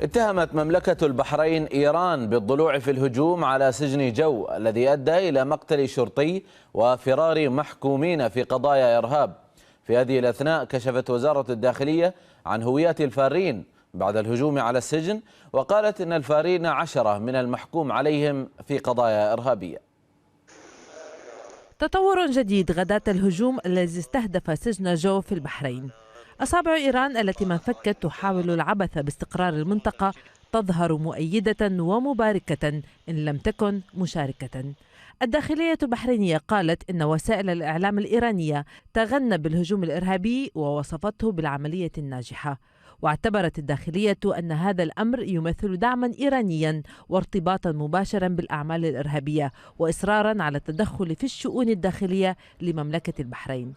اتهمت مملكة البحرين إيران بالضلوع في الهجوم على سجن جو الذي أدى إلى مقتل شرطي وفرار محكومين في قضايا إرهاب. في هذه الأثناء كشفت وزارة الداخلية عن هويات الفارين بعد الهجوم على السجن، وقالت إن الفارين 10 من المحكوم عليهم في قضايا إرهابية. تطور جديد غداة الهجوم الذي استهدف سجن جو في البحرين. أصابع إيران التي ما انفكت تحاول العبث باستقرار المنطقة تظهر مؤيدة ومباركة إن لم تكن مشاركة. الداخلية البحرينية قالت إن وسائل الإعلام الإيرانية تغنى بالهجوم الإرهابي ووصفته بالعملية الناجحة. واعتبرت الداخلية أن هذا الأمر يمثل دعما إيرانيا وارتباطا مباشرا بالأعمال الإرهابية وإصرارا على التدخل في الشؤون الداخلية لمملكة البحرين.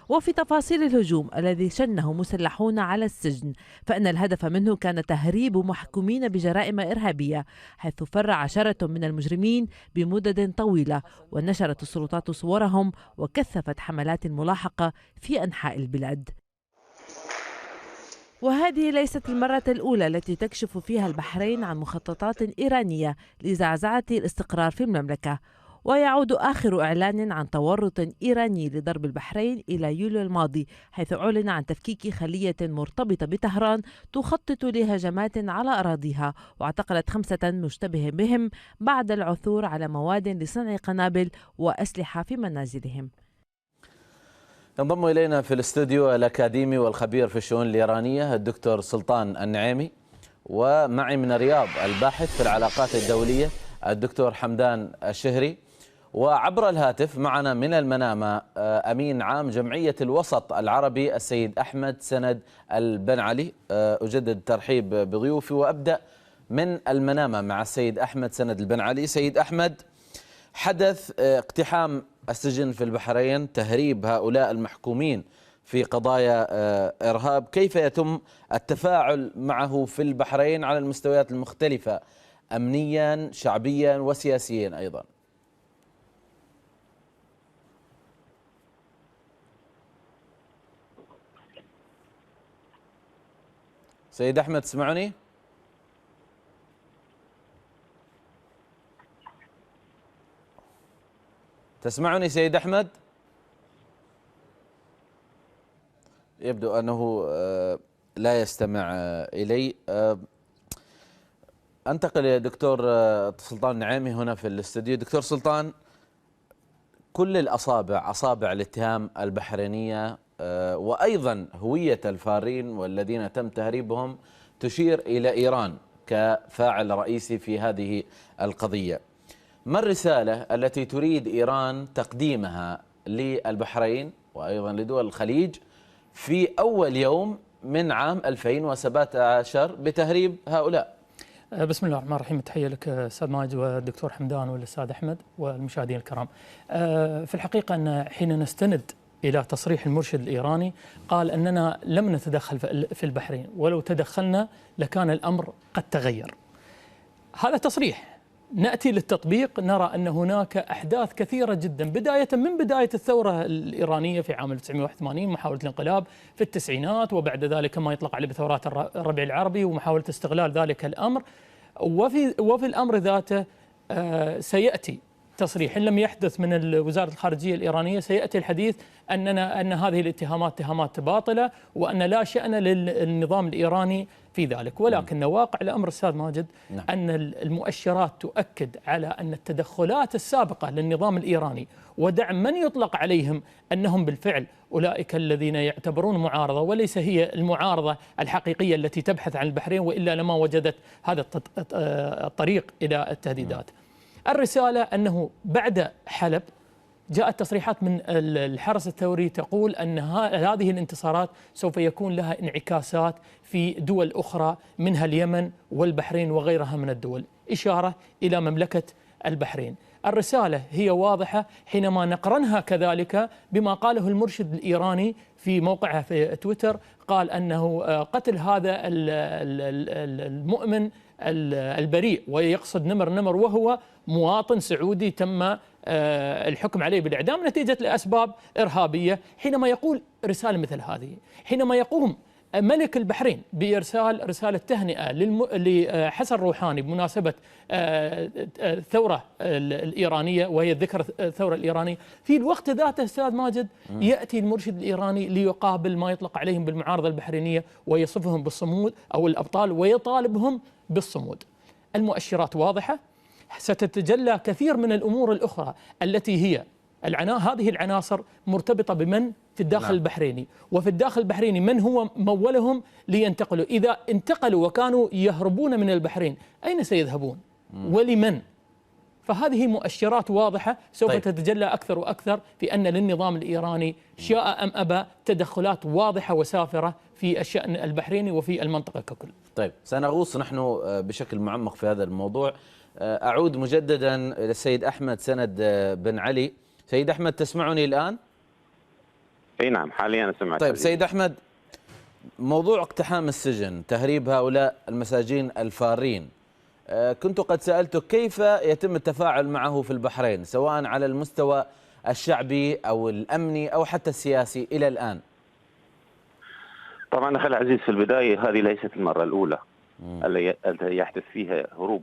وفي تفاصيل الهجوم الذي شنه مسلحون على السجن، فإن الهدف منه كان تهريب محكومين بجرائم إرهابية، حيث فر 10 من المجرمين بمدد طويلة، ونشرت السلطات صورهم وكثفت حملات الملاحقة في أنحاء البلاد. وهذه ليست المرة الأولى التي تكشف فيها البحرين عن مخططات إيرانية لزعزعة الاستقرار في المملكة. ويعود آخر إعلان عن تورط إيراني لضرب البحرين إلى يوليو الماضي، حيث أعلن عن تفكيك خلية مرتبطة بطهران تخطط لهجمات على أراضيها، واعتقلت 5 مشتبه بهم بعد العثور على مواد لصنع قنابل وأسلحة في منازلهم. ينضم إلينا في الاستوديو الأكاديمي والخبير في الشؤون الإيرانية الدكتور سلطان النعيمي، ومعي من الرياض الباحث في العلاقات الدولية الدكتور حمدان الشهري، وعبر الهاتف معنا من المنامة أمين عام جمعية الوسط العربي السيد أحمد سند البنعلي. أجدد الترحيب بضيوفي وأبدأ من المنامة مع السيد أحمد سند البنعلي. سيد أحمد، حدث اقتحام السجن في البحرين، تهريب هؤلاء المحكومين في قضايا إرهاب، كيف يتم التفاعل معه في البحرين على المستويات المختلفة أمنيا شعبيا وسياسيا أيضا؟ سيد أحمد تسمعني؟ تسمعني سيد أحمد؟ يبدو أنه لا يستمع إلي. أنتقل إلى دكتور سلطان النعيمي هنا في الاستوديو. دكتور سلطان، كل الأصابع، أصابع الاتهام البحرينية وأيضا هوية الفارين والذين تم تهريبهم تشير إلى إيران كفاعل رئيسي في هذه القضية. ما الرسالة التي تريد إيران تقديمها للبحرين وأيضا لدول الخليج في أول يوم من عام 2017 بتهريب هؤلاء؟ بسم الله الرحمن الرحيم. تحية لك أستاذ ماجد والدكتور حمدان والأستاذ أحمد والمشاهدين الكرام. في الحقيقة أن حين نستند إلى تصريح المرشد الإيراني قال أننا لم نتدخل في البحرين، ولو تدخلنا لكان الأمر قد تغير. هذا تصريح. نأتي للتطبيق نرى أن هناك أحداث كثيرة جدا، بداية من بداية الثورة الإيرانية في عام 1981، محاولة الانقلاب في التسعينات، وبعد ذلك ما يطلق عليه بثورات الربيع العربي ومحاولة استغلال ذلك الأمر. وفي الأمر ذاته سيأتي تصريح، إن لم يحدث من وزارة الخارجية الإيرانية سيأتي الحديث أن هذه الاتهامات اتهامات باطلة وأن لا شأن للنظام الإيراني في ذلك. ولكن واقع الأمر أستاذ ماجد أن المؤشرات تؤكد على أن التدخلات السابقة للنظام الإيراني ودعم من يطلق عليهم أنهم بالفعل أولئك الذين يعتبرون معارضة، وليس هي المعارضة الحقيقية التي تبحث عن البحرين، وإلا لما وجدت هذا الطريق إلى التهديدات. الرسالة أنه بعد حلب جاءت تصريحات من الحرس الثوري تقول أن هذه الانتصارات سوف يكون لها انعكاسات في دول أخرى منها اليمن والبحرين وغيرها من الدول، إشارة إلى مملكة البحرين. الرسالة هي واضحة حينما نقرنها كذلك بما قاله المرشد الإيراني في موقعه في تويتر، قال أنه قتل هذا المؤمن البريء، ويقصد نمر وهو مواطن سعودي تم الحكم عليه بالإعدام نتيجة لأسباب إرهابية. حينما يقول رسالة مثل هذه، حينما يقوم ملك البحرين بإرسال رسالة تهنئة لحسن روحاني بمناسبة الثورة الإيرانية، وهي ذكر الثورة الإيرانية. في الوقت ذاته أستاذ ماجد يأتي المرشد الإيراني ليقابل ما يطلق عليهم بالمعارضة البحرينية ويصفهم بالصمود أو الأبطال ويطالبهم بالصمود. المؤشرات واضحة، ستتجلى كثير من الأمور الأخرى التي هي هذه العناصر مرتبطة بمن في الداخل البحريني، وفي الداخل البحريني من هو مولهم لينتقلوا. إذا انتقلوا وكانوا يهربون من البحرين أين سيذهبون ولمن؟ فهذه مؤشرات واضحة سوف تتجلى أكثر وأكثر في أن للنظام الإيراني شاء أم أبى تدخلات واضحة وسافرة في الشأن البحريني وفي المنطقة ككل. طيب، سنغوص نحن بشكل معمق في هذا الموضوع. أعود مجددا إلى السيد أحمد سند بن علي. سيد أحمد، تسمعني الآن؟ اي نعم، حاليا اسمعك. طيب سيد أحمد، موضوع اقتحام السجن، تهريب هؤلاء المساجين الفارين، كنت قد سألتك كيف يتم التفاعل معه في البحرين، سواء على المستوى الشعبي أو الأمني أو حتى السياسي إلى الآن؟ طبعا أخي العزيز، في البداية هذه ليست المرة الأولى التي يحدث فيها هروب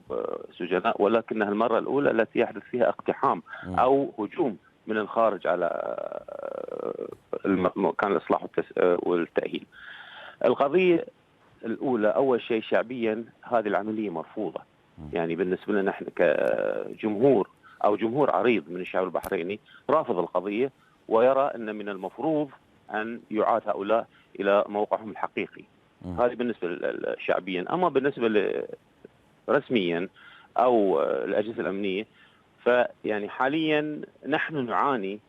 سجناء، ولكنها المرة الأولى التي يحدث فيها اقتحام أو هجوم من الخارج على مكان الإصلاح والتأهيل. القضية الأولى أول شيء شعبيا هذه العملية مرفوضة، يعني بالنسبة لنا نحن كجمهور أو جمهور عريض من الشعب البحريني رافض القضية، ويرى أن من المفروض أن يعاد هؤلاء إلى موقعهم الحقيقي. هذه بالنسبة شعبيا. أما بالنسبة رسميا أو الأجهزة الأمنية، فيعني حاليا نحن نعاني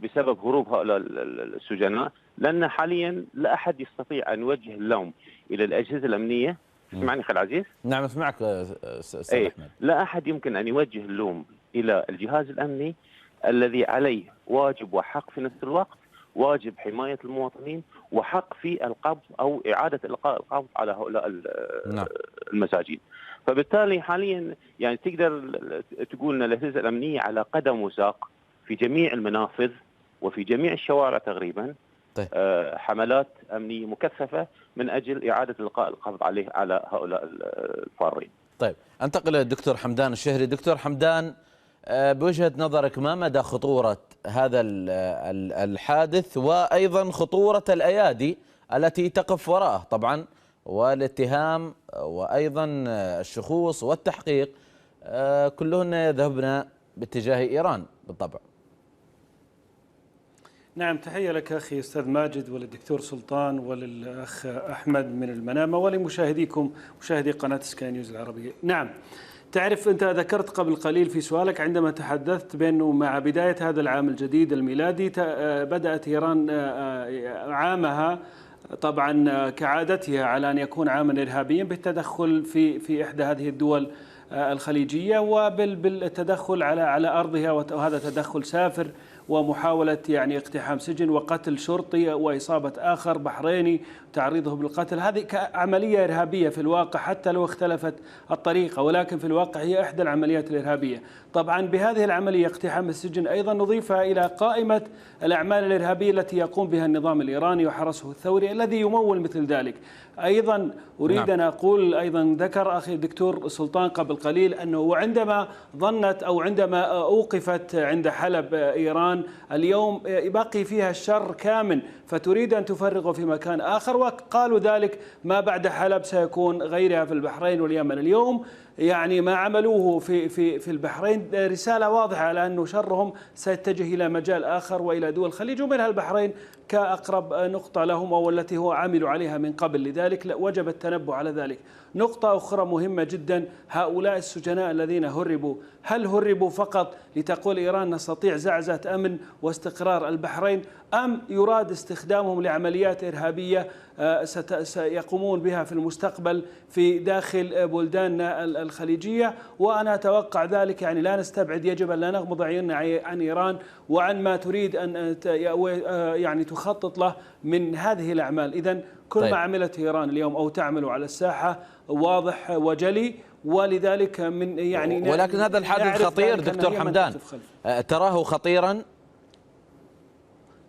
بسبب هروب هؤلاء السجناء، لأن حاليا لا أحد يستطيع أن يوجه اللوم إلى الأجهزة الأمنية. تسمعني أخي العزيز؟ نعم أسمعك أستاذ أحمد. لا أحد يمكن أن يوجه اللوم إلى الجهاز الأمني الذي عليه واجب وحق في نفس الوقت، واجب حماية المواطنين وحق في القبض أو إعادة إلقاء القبض على هؤلاء المساجين. فبالتالي حاليا يعني تقدر تقول أن الأجهزة الأمنية على قدم وساق في جميع المنافذ وفي جميع الشوارع تقريبا. طيب. حملات أمنية مكثفة من أجل إعادة إلقاء القبض على هؤلاء الفارين. طيب، أنتقل للدكتور حمدان الشهري. دكتور حمدان، بوجهة نظرك ما مدى خطورة هذا الحادث، وأيضا خطورة الأيادي التي تقف وراءه طبعا، والاتهام وأيضا الشخوص والتحقيق كلهن يذهبن باتجاه إيران بالطبع؟ نعم، تحية لك أخي أستاذ ماجد وللدكتور سلطان وللأخ أحمد من المنامة ولمشاهديكم مشاهدي قناة سكاي نيوز العربية. نعم، تعرف أنت ذكرت قبل قليل في سؤالك عندما تحدثت بأنه مع بداية هذا العام الجديد الميلادي بدأت إيران عامها طبعا كعادتها على أن يكون عاما إرهابيا بالتدخل في إحدى هذه الدول الخليجية وبالتدخل على أرضها، وهذا تدخل سافر ومحاولة يعني اقتحام سجن وقتل شرطي وإصابة آخر بحريني تعريضه بالقتل. هذه عملية إرهابية في الواقع حتى لو اختلفت الطريقة، ولكن في الواقع هي إحدى العمليات الإرهابية. طبعا بهذه العملية اقتحام السجن أيضا نضيفها إلى قائمة الأعمال الإرهابية التي يقوم بها النظام الإيراني وحرسه الثوري الذي يمول مثل ذلك. أيضا أريد أن أقول، أيضا ذكر أخي الدكتور سلطان قبل قليل أنه عندما ظنت أو عندما أوقفت عند حلب إيران اليوم باقي فيها الشر كامن، فتريد أن تفرغه في مكان آخر، وقالوا ذلك ما بعد حلب سيكون غيرها في البحرين واليمن. اليوم يعني ما عملوه في البحرين رسالة واضحة على أنه شرهم سيتجه إلى مجال آخر وإلى دول الخليج، ومنها البحرين كأقرب نقطة لهم أو التي هو عملوا عليها من قبل، لذلك وجب التنبؤ على ذلك. نقطة أخرى مهمة جدا، هؤلاء السجناء الذين هربوا، هل هربوا فقط لتقول إيران نستطيع زعزعة أمن واستقرار البحرين، أم يراد استخدامهم لعمليات إرهابية سيقومون بها في المستقبل في داخل بلداننا الخليجية؟ وأنا أتوقع ذلك، يعني لا نستبعد، يجب أن لا نغمض عيوننا عن إيران وعن ما تريد أن يعني تخطط له من هذه الأعمال. إذن كل ما عملت إيران اليوم أو تعمل على الساحة واضح وجلي، ولذلك من يعني ولكن هذا الحادث خطير دكتور حمدان، تراه خطيرا؟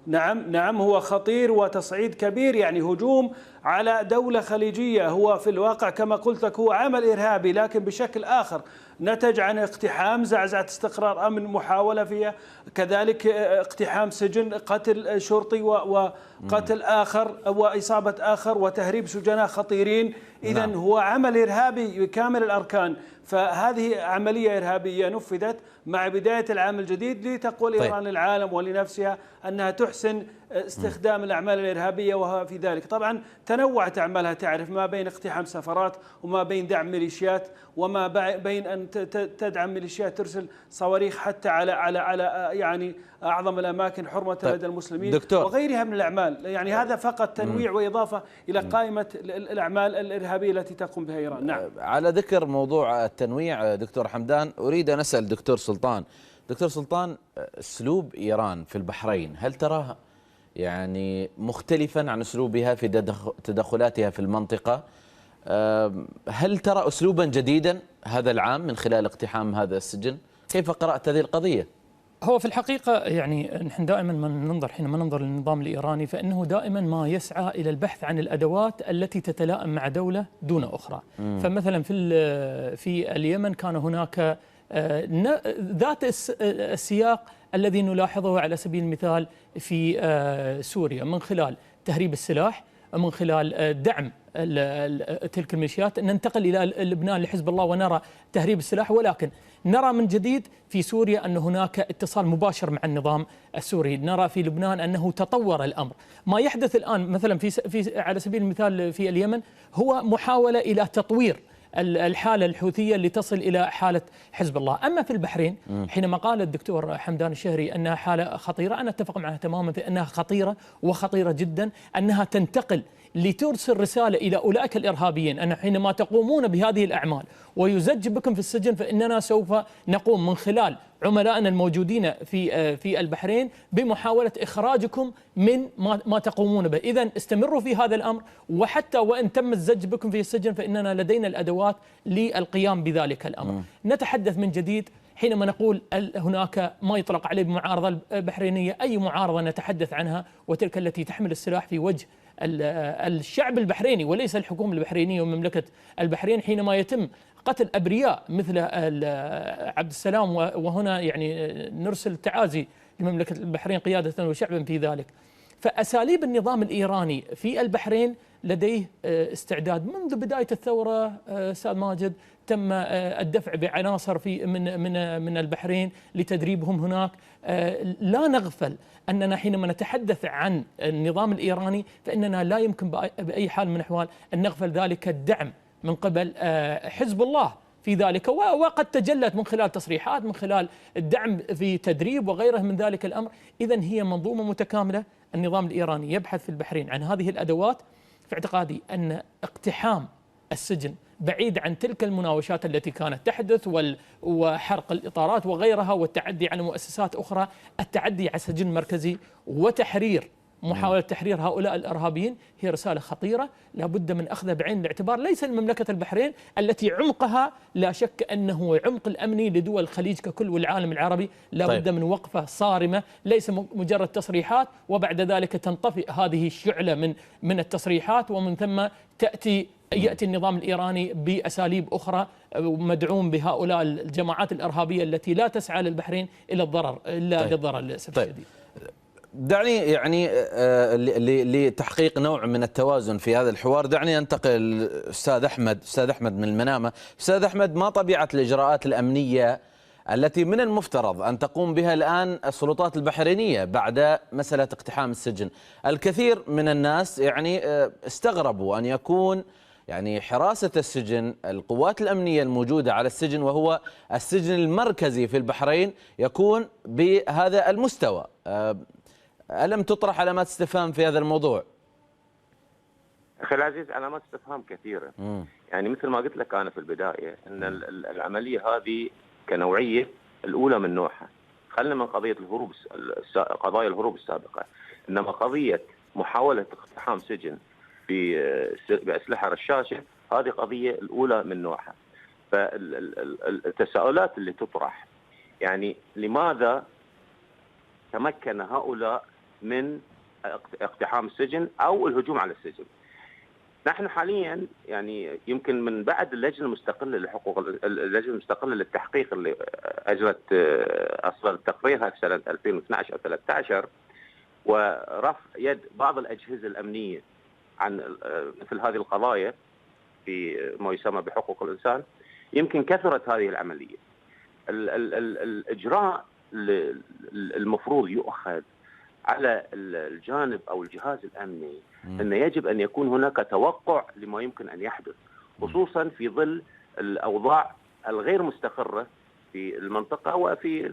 نعم هو خطير وتصعيد كبير، يعني هجوم على دولة خليجية. هو في الواقع كما قلت لك هو عمل إرهابي لكن بشكل آخر، نتج عن اقتحام، زعزعة استقرار أمن، محاولة فيها، كذلك اقتحام سجن، قتل شرطي وقتل آخر وإصابة آخر وتهريب سجناء خطيرين. إذن هو عمل إرهابي كامل الأركان. فهذه عملية إرهابية نفذت مع بداية العام الجديد لتقول إيران للعالم ولنفسها أنها تحسن استخدام الأعمال الإرهابية، وهو في ذلك طبعا تنوعت أعمالها، تعرف، ما بين اقتحام سفارات وما بين دعم ميليشيات وما بين أن تدعم ميليشيات ترسل صواريخ حتى على يعني أعظم الأماكن حرمة لدى المسلمين دكتور. وغيرها من الأعمال. يعني هذا فقط تنويع وإضافة إلى قائمة الأعمال الإرهابية التي تقوم بها إيران. نعم. على ذكر موضوع التنويع دكتور حمدان، أريد أن أسأل دكتور سلطان. دكتور سلطان، أسلوب إيران في البحرين هل تراه يعني مختلفا عن أسلوبها في تدخلاتها في المنطقة؟ هل ترى أسلوبا جديدا هذا العام من خلال اقتحام هذا السجن؟ كيف قرأت هذه القضية؟ هو في الحقيقة يعني نحن دائما حينما ننظر للنظام الإيراني فإنه دائما ما يسعى إلى البحث عن الأدوات التي تتلائم مع دولة دون أخرى. فمثلا في اليمن كان هناك ذات السياق الذي نلاحظه على سبيل المثال في سوريا، من خلال تهريب السلاح، من خلال دعم تلك الميليشيات، ننتقل إلى لبنان لحزب الله ونرى تهريب السلاح. ولكن نرى من جديد في سوريا أن هناك اتصال مباشر مع النظام السوري، نرى في لبنان أنه تطور الأمر. ما يحدث الآن مثلا في على سبيل المثال في اليمن هو محاولة إلى تطوير الحالة الحوثية لتصل إلى حالة حزب الله. أما في البحرين حينما قال الدكتور حمدان الشهري أنها حالة خطيرة، أنا أتفق معه تماما في أنها خطيرة وخطيرة جدا، أنها تنتقل لترسل رسالة إلى أولئك الإرهابيين أن حينما تقومون بهذه الأعمال ويزج بكم في السجن فإننا سوف نقوم من خلال عملائنا الموجودين في البحرين بمحاولة إخراجكم من ما تقومون به. إذن استمروا في هذا الأمر، وحتى وإن تم الزج بكم في السجن فإننا لدينا الأدوات للقيام بذلك الأمر. نتحدث من جديد حينما نقول هناك ما يطلق عليه بمعارضة البحرينية، أي معارضة نتحدث عنها وتلك التي تحمل السلاح في وجه الشعب البحريني وليس الحكومة البحرينية ومملكة البحرين، حينما يتم قتل أبرياء مثل عبد السلام. وهنا يعني نرسل تعازي لمملكة البحرين قيادة وشعبا في ذلك. فأساليب النظام الإيراني في البحرين لديه استعداد منذ بداية الثورة. أستاذ ماجد، تم الدفع بعناصر من البحرين لتدريبهم هناك. لا نغفل أننا حينما نتحدث عن النظام الإيراني فإننا لا يمكن بأي حال من الأحوال أن نغفل ذلك الدعم من قبل حزب الله في ذلك، وقد تجلت من خلال تصريحات، من خلال الدعم في تدريب وغيره من ذلك الأمر. إذن هي منظومة متكاملة. النظام الإيراني يبحث في البحرين عن هذه الأدوات. في اعتقادي أن اقتحام السجن بعيد عن تلك المناوشات التي كانت تحدث وحرق الإطارات وغيرها والتعدي على مؤسسات أخرى، التعدي على السجن المركزي وتحرير محاولة تحرير هؤلاء الإرهابيين هي رسالة خطيرة لا بد من أخذها بعين الاعتبار. ليس لمملكة البحرين التي عمقها لا شك أنه عمق الأمني لدول الخليج ككل والعالم العربي، لا بد من وقفة صارمة، ليس مجرد تصريحات وبعد ذلك تنطفئ هذه الشعلة من التصريحات، ومن ثم يأتي النظام الإيراني بأساليب أخرى مدعوم بهؤلاء الجماعات الإرهابية التي لا تسعى للبحرين إلى الضرر إلا للضرر للأسف الشديد. دعني يعني لتحقيق نوع من التوازن في هذا الحوار، دعني أنتقل أستاذ أحمد من المنامة. أستاذ أحمد، ما طبيعة الإجراءات الأمنية التي من المفترض أن تقوم بها الآن السلطات البحرينية بعد مسألة اقتحام السجن؟ الكثير من الناس يعني استغربوا أن يكون يعني حراسة السجن، القوات الأمنية الموجودة على السجن وهو السجن المركزي في البحرين، يكون بهذا المستوى. ألم تطرح علامات استفهام في هذا الموضوع؟ أخي العزيز، علامات استفهام كثيرة. يعني مثل ما قلت لك أنا في البداية أن العملية هذه كنوعية الأولى من نوعها. خلنا من قضية قضايا الهروب السابقة، إنما قضية محاولة اقتحام سجن بأسلحة رشاشة هذه قضية الأولى من نوعها. فالتساؤلات اللي تطرح يعني لماذا تمكن هؤلاء من اقتحام السجن أو الهجوم على السجن. نحن حاليا يعني يمكن من بعد اللجنة المستقلة اللجنة المستقلة للتحقيق اللي أجرت أصدر تقريرها في سنة 2012 أو 13 ورفع يد بعض الأجهزة الأمنية عن مثل هذه القضايا في ما يسمى بحقوق الإنسان، يمكن كثرت هذه العملية. الإجراء المفروض يؤخذ على الجانب أو الجهاز الأمني أن يجب أن يكون هناك توقع لما يمكن أن يحدث، خصوصا في ظل الأوضاع الغير مستقرة في المنطقة وفي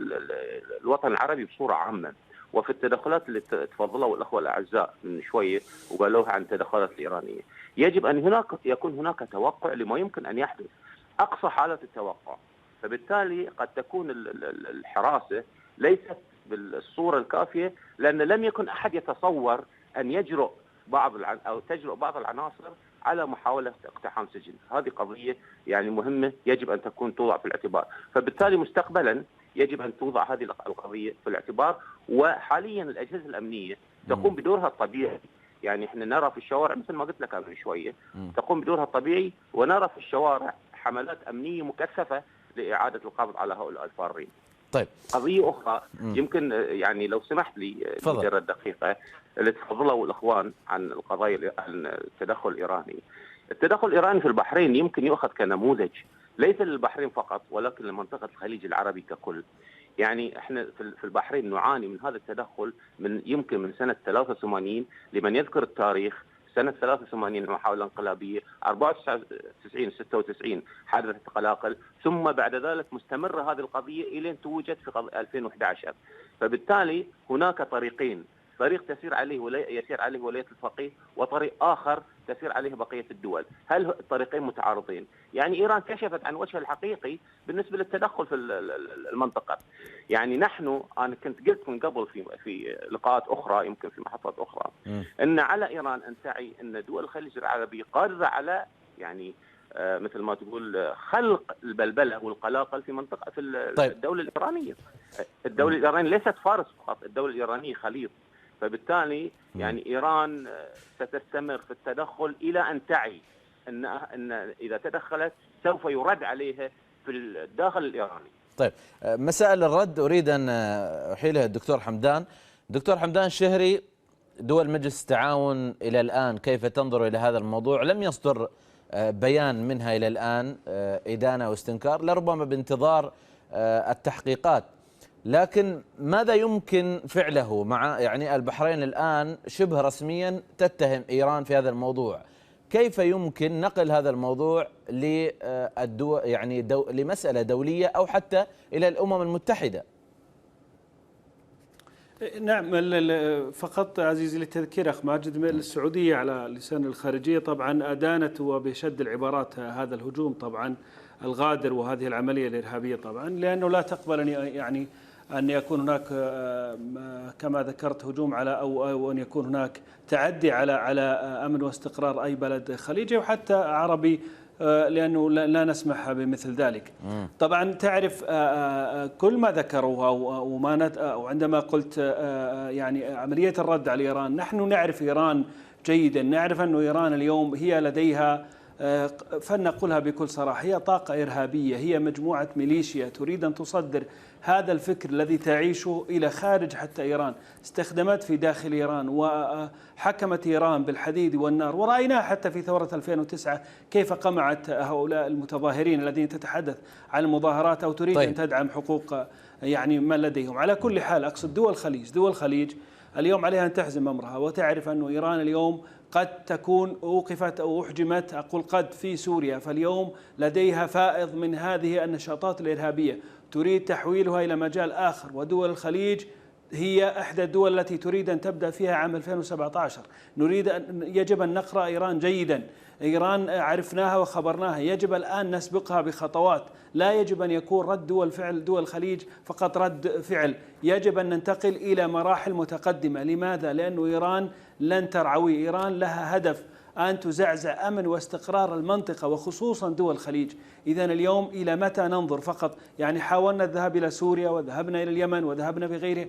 الوطن العربي بصورة عامة، وفي التدخلات اللي تفضلوا الأخوة الأعزاء من شوية وقالوها عن التدخلات الإيرانية. يجب أن يكون هناك توقع لما يمكن أن يحدث، أقصى حالة التوقع. فبالتالي قد تكون الحراسة ليست بالصورة الكافية، لأن لم يكن أحد يتصور أن تجرؤ بعض العناصر على محاولة اقتحام سجن. هذه قضية يعني مهمة يجب أن تكون توضع في الاعتبار. فبالتالي مستقبلا يجب أن توضع هذه القضية في الاعتبار. وحاليا الأجهزة الأمنية تقوم بدورها الطبيعي. يعني احنا نرى في الشوارع مثل ما قلت لك قبل شوية تقوم بدورها الطبيعي، ونرى في الشوارع حملات أمنية مكثفة لإعادة القبض على هؤلاء الفارين. طيب قضية أخرى يمكن يعني لو سمحت لي مجرد دقيقة اللي تفضلوا الإخوان عن القضايا عن التدخل الإيراني. التدخل الإيراني في البحرين يمكن يؤخذ كنموذج ليس للبحرين فقط ولكن لمنطقة الخليج العربي ككل. يعني احنا في البحرين نعاني من هذا التدخل يمكن من سنة 83. لمن يذكر التاريخ سنة 83 المحاولة الانقلابية، 94 96 حدثت قلاقل، ثم بعد ذلك مستمرة هذه القضية إلى أن توجد في 2011. فبالتالي هناك طريقين، طريق تسير عليه يسير عليه ولاية الفقيه، وطريق آخر تسير عليه بقية الدول. هل الطريقين متعارضين؟ يعني إيران كشفت عن وجهها الحقيقي بالنسبة للتدخل في المنطقة. يعني أنا كنت قلت من قبل في لقاءات أخرى يمكن في محطات أخرى أن على إيران أن تعي أن دول الخليج العربي قادرة على يعني مثل ما تقول خلق البلبلة والقلاقل في منطقة في الدولة الإيرانية. الدولة الإيرانية ليست فارس فقط، الدولة الإيرانية خليط. فبالتالي يعني إيران ستستمر في التدخل إلى أن تعي أن إذا تدخلت سوف يرد عليها في الداخل الإيراني. طيب مسائل الرد أريد أن أحيلها الدكتور حمدان. دكتور حمدان الشهري، دول مجلس التعاون إلى الآن كيف تنظر إلى هذا الموضوع؟ لم يصدر بيان منها إلى الآن إدانة واستنكار، لربما بانتظار التحقيقات، لكن ماذا يمكن فعله مع يعني البحرين الآن شبه رسميا تتهم إيران في هذا الموضوع؟ كيف يمكن نقل هذا الموضوع للدول يعني لمسألة دولية أو حتى إلى الأمم المتحدة؟ نعم، فقط عزيزي للتذكير أخ ماجد، السعودية على لسان الخارجية طبعا أدانت وبشد العبارات هذا الهجوم طبعا الغادر وهذه العملية الإرهابية طبعا، لأنه لا تقبل يعني أن يكون هناك كما ذكرت هجوم على أو أن يكون هناك تعدي على أمن واستقرار أي بلد خليجي وحتى عربي، لأنه لا نسمح بمثل ذلك. طبعا تعرف كل ما ذكروها وعندما قلت يعني عملية الرد على إيران، نحن نعرف إيران جيدا، نعرف أن إيران اليوم هي لديها فلنقولها بكل صراحة هي طاقة إرهابية، هي مجموعة ميليشيا تريد أن تصدر هذا الفكر الذي تعيشه إلى خارج حتى إيران، استخدمت في داخل إيران وحكمت إيران بالحديد والنار، ورأيناها حتى في ثورة 2009 كيف قمعت هؤلاء المتظاهرين الذين تتحدث عن المظاهرات أو تريد أن تدعم حقوق يعني ما لديهم. على كل حال أقصد دول الخليج اليوم عليها أن تحزم أمرها وتعرف أن إيران اليوم قد تكون أوقفت أو أحجمت، أقول قد، في سوريا، فاليوم لديها فائض من هذه النشاطات الإرهابية تريد تحويلها إلى مجال آخر، ودول الخليج هي إحدى الدول التي تريد أن تبدأ فيها عام 2017. يجب أن نقرأ إيران جيدا. إيران عرفناها وخبرناها، يجب الآن نسبقها بخطوات، لا يجب أن يكون رد دول الخليج فقط رد فعل، يجب أن ننتقل إلى مراحل متقدمة. لماذا؟ لأن إيران لن ترعوي، إيران لها هدف أن تزعزع أمن واستقرار المنطقة وخصوصا دول الخليج. إذا اليوم إلى متى ننظر فقط؟ يعني حاولنا الذهاب إلى سوريا وذهبنا إلى اليمن وذهبنا بغيره،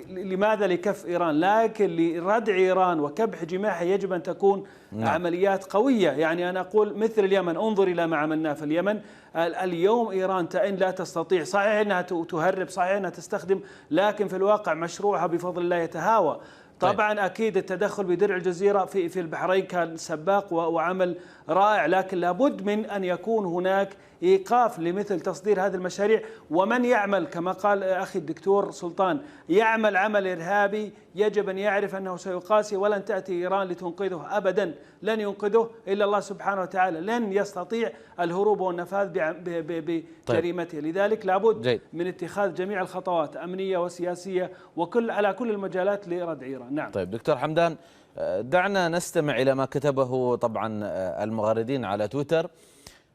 لماذا؟ لكف إيران، لكن لردع إيران وكبح جماحها يجب أن تكون عمليات قوية. يعني أنا أقول مثل اليمن، انظر إلى ما عملناه في اليمن. اليوم إيران تئن، لا تستطيع، صحيح أنها تهرب، صحيح أنها تستخدم، لكن في الواقع مشروعها بفضل الله يتهاوى. طبعا أكيد التدخل بدرع الجزيرة في البحرين كان سباق وعمل رائع، لكن لابد من أن يكون هناك إيقاف لمثل تصدير هذه المشاريع. ومن يعمل كما قال أخي الدكتور سلطان، يعمل عمل إرهابي يجب أن يعرف أنه سيقاسي، ولن تأتي إيران لتنقذه أبدا، لن ينقذه إلا الله سبحانه وتعالى، لن يستطيع الهروب والنفاذ بجريمته. لذلك لابد من اتخاذ جميع الخطوات أمنية وسياسية على كل المجالات لردع إيران. نعم. طيب دكتور حمدان، دعنا نستمع إلى ما كتبه طبعا المغردين على تويتر.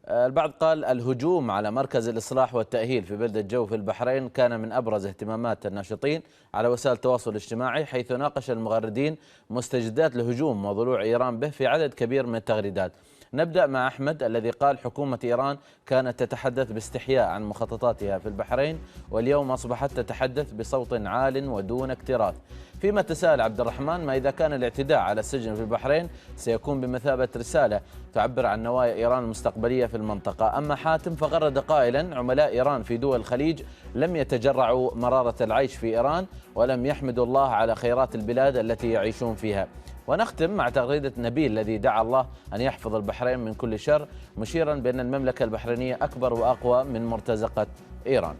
البعض قال الهجوم على مركز الإصلاح والتأهيل في بلدة جو في البحرين كان من أبرز اهتمامات الناشطين على وسائل التواصل الاجتماعي، حيث ناقش المغردين مستجدات الهجوم وضلوع إيران به في عدد كبير من التغريدات. نبدأ مع أحمد الذي قال حكومة إيران كانت تتحدث باستحياء عن مخططاتها في البحرين، واليوم أصبحت تتحدث بصوت عال ودون اكتراث. فيما تساءل عبد الرحمن ما إذا كان الاعتداء على السجن في البحرين سيكون بمثابة رسالة تعبر عن نوايا إيران المستقبلية في المنطقة. أما حاتم فغرد قائلا عملاء إيران في دول الخليج لم يتجرعوا مرارة العيش في إيران ولم يحمدوا الله على خيرات البلاد التي يعيشون فيها. ونختم مع تغريدة نبيل الذي دعا الله أن يحفظ البحرين من كل شر، مشيرا بأن المملكة البحرينية أكبر وأقوى من مرتزقة إيران.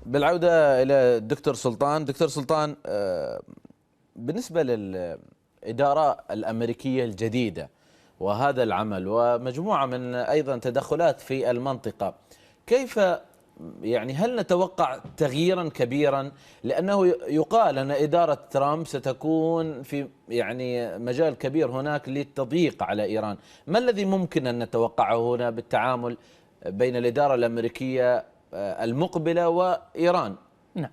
بالعودة إلى الدكتور سلطان. دكتور سلطان، بالنسبة للإدارة الأمريكية الجديدة وهذا العمل ومجموعة من أيضا تدخلات في المنطقة، كيف يعني هل نتوقع تغييرا كبيرا؟ لأنه يقال أن إدارة ترامب ستكون في يعني مجال كبير هناك للتضييق على إيران. ما الذي ممكن أن نتوقعه هنا بالتعامل بين الإدارة الأمريكية المقبلة وإيران؟ نعم،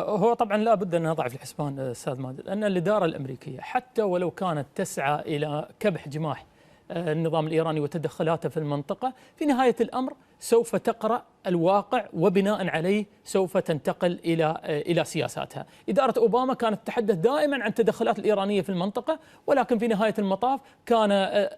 هو طبعا لا بد أن نضع في الحسبان أستاذ ماجد أن الإدارة الأمريكية حتى ولو كانت تسعى إلى كبح جماح النظام الإيراني وتدخلاته في المنطقة، في نهاية الأمر سوف تقرأ الواقع وبناء عليه سوف تنتقل إلى سياساتها. إدارة أوباما كانت تتحدث دائما عن التدخلات الإيرانية في المنطقة، ولكن في نهاية المطاف كان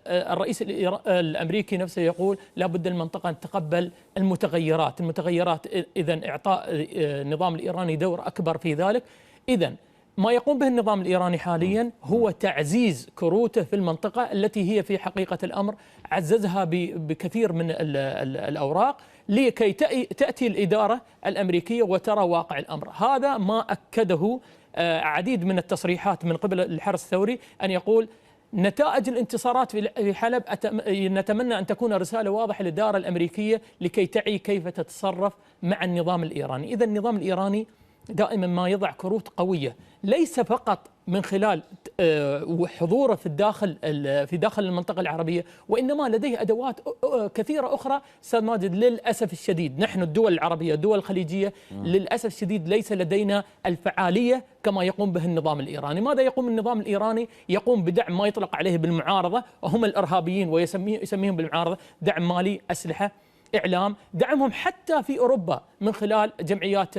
الرئيس الأمريكي نفسه يقول لا بد المنطقة أن تتقبل المتغيرات. إذن إعطاء النظام الإيراني دور أكبر في ذلك. إذن ما يقوم به النظام الإيراني حاليا هو تعزيز كروته في المنطقة التي هي في حقيقة الأمر عززها بكثير من الأوراق لكي تأتي الإدارة الأمريكية وترى واقع الأمر. هذا ما أكده عديد من التصريحات من قبل الحرس الثوري، أن يقول نتائج الانتصارات في حلب نتمنى أن تكون رسالة واضحة للإدارة الأمريكية لكي تعي كيف تتصرف مع النظام الإيراني. إذا النظام الإيراني دائما ما يضع كروت قوية، ليس فقط من خلال حضوره في داخل المنطقة العربية، وإنما لديه أدوات كثيرة أخرى. أستاذ ماجد، للأسف الشديد نحن الدول العربية الدول الخليجية للأسف الشديد ليس لدينا الفعالية كما يقوم به النظام الإيراني. ماذا يقوم النظام الإيراني؟ يقوم بدعم ما يطلق عليه بالمعارضة، وهم الإرهابيين ويسميهم بالمعارضة، دعم مالي، أسلحة، إعلام، دعمهم حتى في أوروبا من خلال جمعيات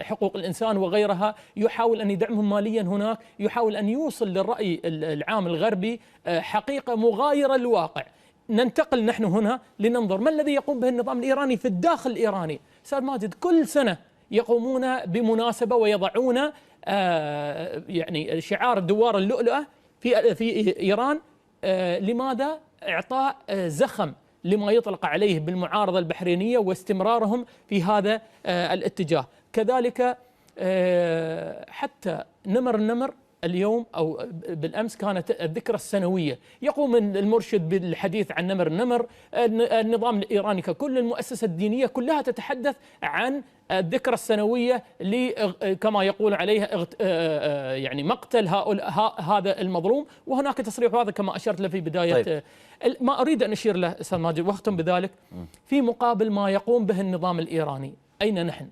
حقوق الإنسان وغيرها، يحاول أن يدعمهم ماليا هناك، يحاول أن يوصل للرأي العام الغربي حقيقة مغايرة للواقع. ننتقل نحن هنا لننظر ما الذي يقوم به النظام الإيراني في الداخل الإيراني. أستاذ ماجد، كل سنة يقومون بمناسبة ويضعون يعني شعار دوار اللؤلؤة في إيران. لماذا؟ إعطاء زخم لما يطلق عليه بالمعارضة البحرينية واستمرارهم في هذا الاتجاه. كذلك حتى النمر اليوم أو بالأمس كانت الذكرى السنوية، يقوم المرشد بالحديث عن النمر. النظام الإيراني ككل المؤسسة الدينية كلها تتحدث عن الذكرى السنوية كما يقول عليها يعني مقتل هذا المظلوم. وهناك تصريح واضح كما أشرت له في بداية. طيب. ما أريد أن أشير له أستاذ ماجد واختم بذلك، في مقابل ما يقوم به النظام الإيراني أين نحن؟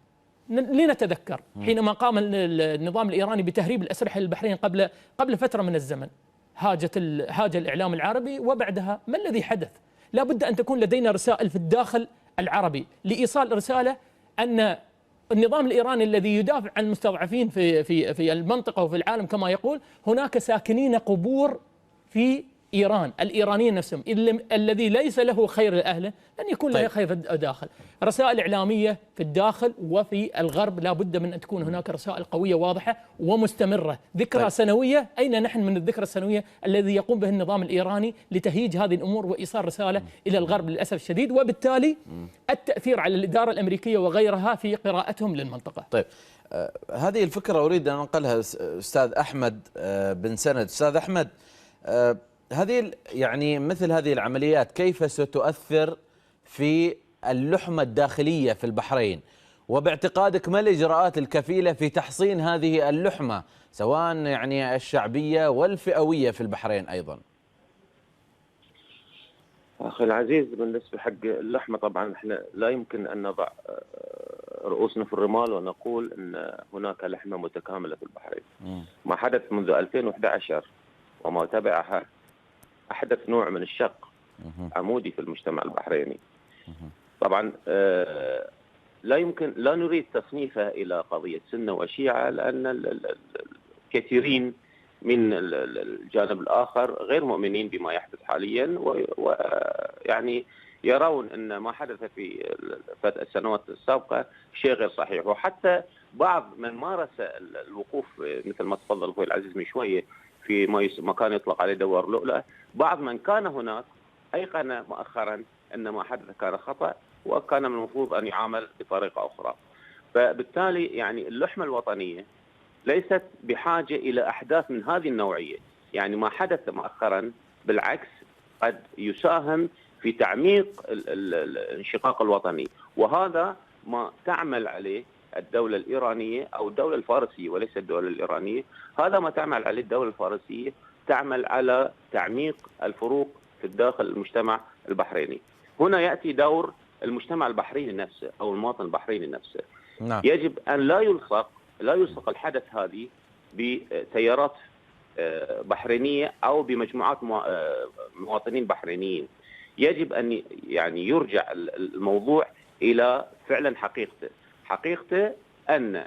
لنتذكر حينما قام النظام الإيراني بتهريب الأسلحة للبحرين قبل فترة من الزمن، هاج الإعلام العربي، وبعدها ما الذي حدث؟ لا بد أن تكون لدينا رسائل في الداخل العربي لإيصال رسالة أن النظام الإيراني الذي يدافع عن المستضعفين في المنطقة وفي العالم كما يقول، هناك ساكنين قبور في إيران، الإيرانيين نفسهم الذي ليس له خير لأهله لن يكون له خير في الداخل. رسائل إعلامية في الداخل وفي الغرب لا بد من أن تكون هناك رسائل قوية واضحة ومستمرة. ذكرى سنوية، أين نحن من الذكرى السنوية الذي يقوم به النظام الإيراني لتهييج هذه الأمور وإيصال رسالة إلى الغرب للأسف الشديد، وبالتالي التأثير على الإدارة الأمريكية وغيرها في قراءتهم للمنطقة. طيب، هذه الفكرة أريد أن أنقلها أستاذ أحمد بن سند. أستاذ أحمد، هذه يعني مثل هذه العمليات كيف ستؤثر في اللحمة الداخلية في البحرين، وباعتقادك ما الإجراءات الكفيلة في تحصين هذه اللحمة سواء يعني الشعبية والفئوية في البحرين أيضا؟ أخي العزيز، بالنسبة حق اللحمة طبعا احنا لا يمكن أن نضع رؤوسنا في الرمال ونقول أن هناك لحمة متكاملة في البحرين. ما حدث منذ 2011 وما تبعها أحدث نوع من الشق عمودي في المجتمع البحريني. طبعا لا نريد تصنيفها إلى قضية سنة وشيعة، لأن الكثيرين من الجانب الآخر غير مؤمنين بما يحدث حاليا، ويعني يرون أن ما حدث في السنوات السابقة شيء غير صحيح. وحتى بعض من مارس الوقوف مثل ما تفضل أخوي العزيز من شوية في ما كان يطلق عليه دوار لؤلؤة، بعض من كان هناك أيقن مؤخرا أن ما حدث كان خطأ وكان من المفروض أن يعامل بطريقة أخرى. فبالتالي يعني اللحمة الوطنية ليست بحاجة إلى أحداث من هذه النوعية. يعني ما حدث مؤخرا بالعكس قد يساهم في تعميق الانشقاق الوطني، وهذا ما تعمل عليه الدولة الإيرانية أو الدولة الفارسية وليس الدولة الإيرانية. هذا ما تعمل عليه الدولة الفارسية، تعمل على تعميق الفروق في الداخل المجتمع البحريني. هنا يأتي دور المجتمع البحريني نفسه أو المواطن البحريني نفسه. نعم. يجب أن لا يلصق الحدث هذه بتيارات بحرينية أو بمجموعات مواطنين بحرينيين. يجب أن يعني يرجع الموضوع إلى فعلا حقيقته أن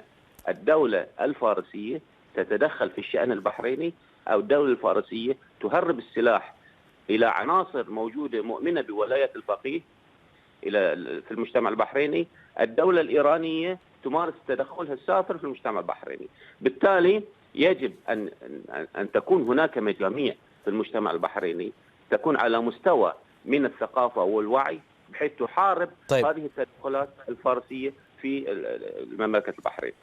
الدولة الفارسية تتدخل في الشأن البحريني، أو الدولة الفارسية تهرب السلاح إلى عناصر موجودة مؤمنة بولاية الفقيه في المجتمع البحريني. الدولة الإيرانية تمارس تدخلها السافر في المجتمع البحريني. بالتالي يجب أن تكون هناك مجاميع في المجتمع البحريني تكون على مستوى من الثقافة والوعي بحيث تحارب هذه التدخلات الفارسية في المملكة البحرين.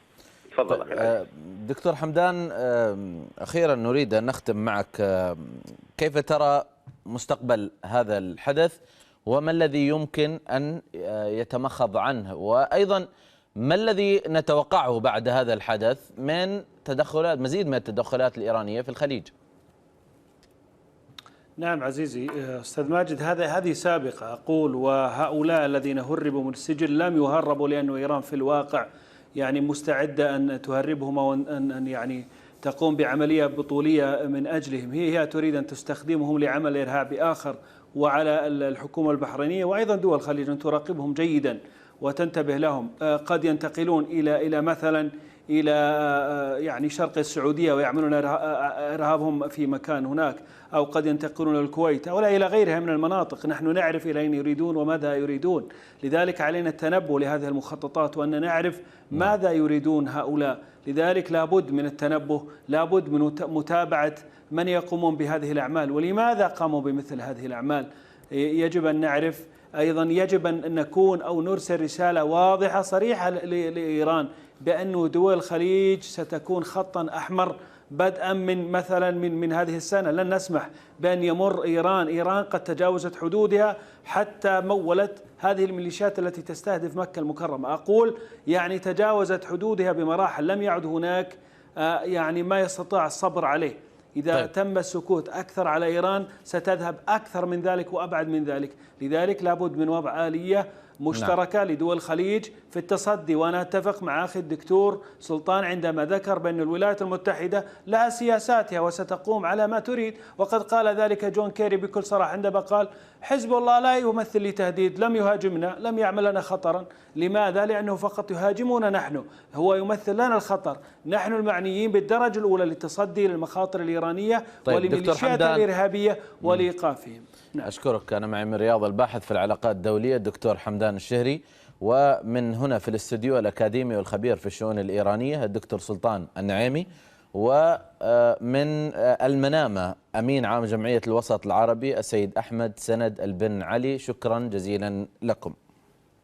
تفضل أخي. دكتور حمدان، أخيرا نريد أن نختم معك. كيف ترى مستقبل هذا الحدث، وما الذي يمكن أن يتمخض عنه، وأيضا ما الذي نتوقعه بعد هذا الحدث من مزيد من التدخلات الإيرانية في الخليج؟ نعم عزيزي أستاذ ماجد، هذه سابقة أقول، وهؤلاء الذين هربوا من السجن لم يهربوا لأن إيران في الواقع يعني مستعدة أن تهربهم أو أن يعني تقوم بعملية بطولية من أجلهم. هي تريد أن تستخدمهم لعمل إرهابي آخر. وعلى الحكومة البحرينية وأيضا دول الخليج أن تراقبهم جيدا وتنتبه لهم. قد ينتقلون إلى مثلا إلى يعني شرق السعودية ويعملون إرهابهم في مكان هناك، أو قد ينتقلون إلى الكويت أو إلى غيرها من المناطق. نحن نعرف إلى أين يريدون وماذا يريدون، لذلك علينا التنبؤ لهذه المخططات وأن نعرف ماذا يريدون هؤلاء. لذلك لابد من التنبؤ، لابد من متابعة من يقومون بهذه الأعمال ولماذا قاموا بمثل هذه الأعمال. يجب أن نعرف أيضا، يجب أن نكون أو نرسل رسالة واضحة صريحة لإيران بأن دول الخليج ستكون خطا أحمر بدءا من مثلا من هذه السنة. لن نسمح بأن يمر إيران قد تجاوزت حدودها حتى مولت هذه الميليشيات التي تستهدف مكة المكرمة. أقول يعني تجاوزت حدودها بمراحل، لم يعد هناك يعني ما يستطيع الصبر عليه. إذا تم السكوت أكثر على إيران ستذهب أكثر من ذلك وأبعد من ذلك. لذلك لابد من وضع آلية مشتركة لدول الخليج في التصدي. وأنا أتفق مع أخي الدكتور سلطان عندما ذكر بأن الولايات المتحدة لها سياساتها وستقوم على ما تريد، وقد قال ذلك جون كيري بكل صراحة عندما قال حزب الله لا يمثل لي تهديد، لم يهاجمنا، لم يعمل لنا خطرا. لماذا؟ لأنه فقط يهاجمنا نحن، هو يمثل لنا الخطر. نحن المعنيين بالدرجة الأولى للتصدي للمخاطر الإيرانية ولميليشيات الإرهابية ولإيقافهم. نعم. أشكرك. أنا معي من رياض الباحث في العلاقات الدولية الدكتور حمدان الشهري، ومن هنا في الاستوديو الأكاديمي والخبير في الشؤون الإيرانية الدكتور سلطان النعيمي، ومن المنامة أمين عام جمعية الوسط العربي السيد أحمد سند البن علي. شكرا جزيلا لكم.